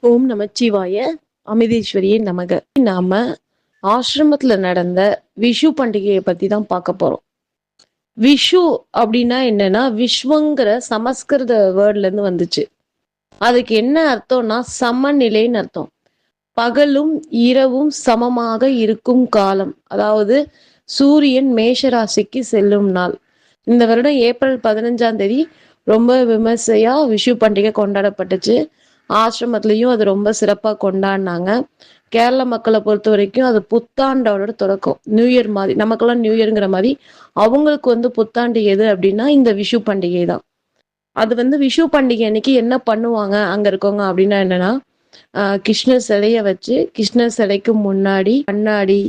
ஓம் நமச்சிவாய. அமிதேஸ்வரியே நமக. நாம ஆசிரமத்துல நடந்த விஷு பண்டிகையை பத்தி தான் பார்க்க போறோம். விஷு அப்படின்னா என்னன்னா, விஸ்வங்கிற சமஸ்கிருத வேர்ட்ல இருந்து வந்துச்சு. அதுக்கு என்ன அர்த்தம்னா சமநிலைன்னு அர்த்தம். பகலும் இரவும் சமமாக இருக்கும் காலம், அதாவது சூரியன் மேஷராசிக்கு செல்லும் நாள். இந்த வருடம் ஏப்ரல் 15ஆம் தேதி ரொம்ப விமர்சையா விஷு பண்டிகை கொண்டாடப்பட்டுச்சு. ஆசிரமத்திலையும் அது ரொம்ப சிறப்பாக கொண்டாடினாங்க. கேரள மக்களை பொறுத்த வரைக்கும் அது புத்தாண்டோட தொடக்கம். நியூ இயர் மாதிரி, நமக்கெல்லாம் நியூ இயர்ங்கிற மாதிரி அவங்களுக்கு புத்தாண்டு எது அப்படின்னா இந்த விஷு பண்டிகை தான். அது விஷு பண்டிகை அன்னைக்கு என்ன பண்ணுவாங்க அங்க இருக்கவங்க அப்படின்னா என்னன்னா, கிருஷ்ணர் சிலைய வச்சு கிருஷ்ணர் சிலைக்கு முன்னாடி கண்ணாடி,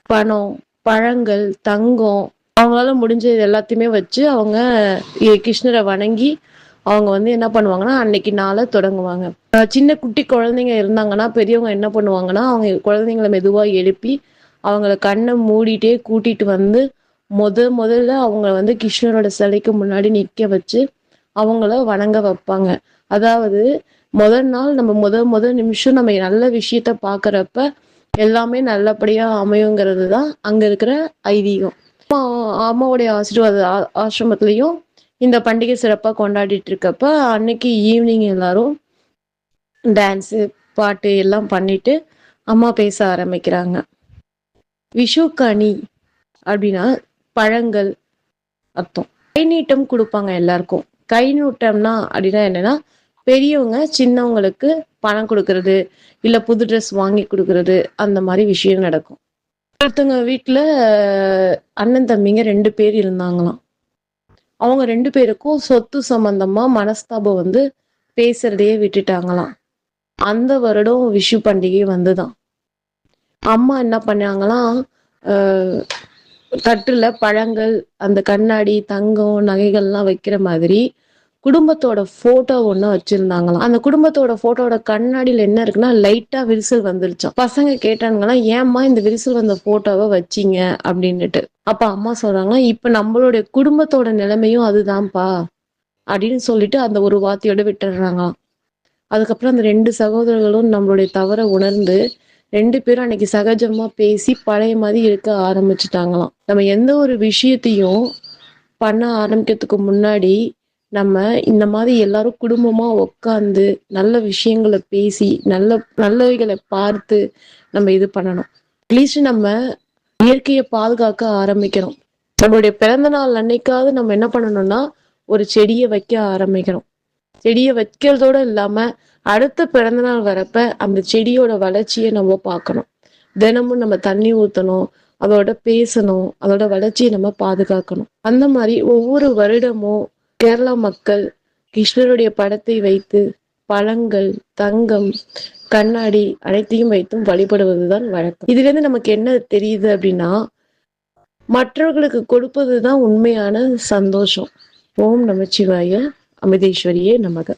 பணம், பழங்கள், தங்கம், அவங்களால முடிஞ்சது எல்லாத்தையுமே வச்சு அவங்க கிருஷ்ணரை வணங்கி அவங்க என்ன பண்ணுவாங்கன்னா அன்னைக்கு நாளை தொடங்குவாங்க. சின்ன குட்டி குழந்தைங்க இருந்தாங்கன்னா பெரியவங்க என்ன பண்ணுவாங்கன்னா அவங்க குழந்தைங்களை மெதுவா எழுப்பி அவங்கள கண்ணை மூடிட்டே கூட்டிட்டு வந்து முதல்ல அவங்கள கிருஷ்ணரோட சிலைக்கு முன்னாடி நிக்க வச்சு அவங்கள வணங்க வைப்பாங்க. அதாவது முதல் நாள் நம்ம முதல் நிமிஷம் நம்ம நல்ல விஷயத்த பாக்குறப்ப எல்லாமே நல்லபடியா அமையுங்கிறது தான் அங்க இருக்கிற ஐதீகம். அம்மாவுடைய ஆசீர்வாத ஆசிரமத்திலையும் இந்த பண்டிகை சிறப்பா கொண்டாடிட்டு இருக்கப்ப அன்னைக்கு ஈவினிங் எல்லாரும் டான்ஸு, பாட்டு எல்லாம் பண்ணிட்டு அம்மா பேச ஆரம்பிக்கிறாங்க. விஷுக்கனி அப்படின்னா பழங்கள் அர்த்தம். கை நீட்டம் கொடுப்பாங்க எல்லாருக்கும். கை நீட்டம்னா அப்படின்னா என்னன்னா, பெரியவங்க சின்னவங்களுக்கு பணம் கொடுக்கறது, இல்ல புது ட்ரெஸ் வாங்கி கொடுக்கறது, அந்த மாதிரி விஷயம் நடக்கும். ஒருத்தவங்க வீட்டுல அண்ணன் தம்பிங்க 2 பேர் இருந்தாங்களாம். அவங்க 2 பேருக்கும் சொத்து சம்பந்தமா மனஸ்தாபம் பேசுறதையே விட்டுட்டாங்களாம். அந்த வருடம் விஷு பண்டிகை வந்துதான். அம்மா என்ன பண்ணாங்களாம், தட்டுல பழங்கள், அந்த கண்ணாடி, தங்கம், நகைகள்லாம் வைக்கிற மாதிரி குடும்பத்தோட போட்டோ ஒண்ணு வச்சிருந்தாங்களாம். அந்த குடும்பத்தோட போட்டோட கண்ணாடியில என்ன இருக்குன்னா லைட்டா விரிசல் வந்துருச்சாம். பசங்க கேட்டாங்களாம், ஏம்மா இந்த விரிசல் வந்த போட்டோவை வச்சீங்க அப்படின்னுட்டு. அப்ப அம்மா சொல்றாங்களா, இப்ப நம்மளுடைய குடும்பத்தோட நிலைமையும் அதுதான்ப்பா அப்படின்னு சொல்லிட்டு அந்த ஒரு வார்த்தையோட விட்டுடுறாங்களாம். அதுக்கப்புறம் அந்த 2 சகோதரர்களும் நம்மளுடைய தவறை உணர்ந்து 2 பேரும் அன்னைக்கு சகஜமா பேசி பழைய மாதிரி இருக்க ஆரம்பிச்சுட்டாங்களாம். நம்ம எந்த ஒரு விஷயத்தையும் பண்ண ஆரம்பிக்கிறதுக்கு முன்னாடி நம்ம இந்த மாதிரி எல்லாரும் குடும்பமா உட்காந்து நல்ல விஷயங்களை பேசி நல்லவைகளை பார்த்து நம்ம இது பண்ணணும். அட்லீஸ்ட் நம்ம இயற்கையை பாதுகாக்க ஆரம்பிக்கிறோம். நம்மளுடைய பிறந்த நாள் அன்னைக்காவது நம்ம என்ன பண்ணணும்னா ஒரு செடியை வைக்க ஆரம்பிக்கிறோம். செடியை வைக்கிறதோட இல்லாம அடுத்த பிறந்த நாள் வரப்ப அந்த செடியோட வளர்ச்சியை நம்ம பார்க்கணும். தினமும் நம்ம தண்ணி ஊற்றணும், அதோட பேசணும், அதோட வளர்ச்சியை நம்ம பாதுகாக்கணும். அந்த மாதிரி ஒவ்வொரு வருடமும் கேரளா மக்கள் கிருஷ்ணருடைய படத்தை வைத்து பழங்கள், தங்கம், கண்ணாடி அனைத்தையும் வைத்தும் வழிபடுவதுதான் வழக்கம். இதுல இருந்து நமக்கு என்ன தெரியுது அப்படின்னா, மற்றவர்களுக்கு கொடுப்பதுதான் உண்மையான சந்தோஷம். ஓம் நமச்சிவாய. அமிதேஸ்வரியே நமக.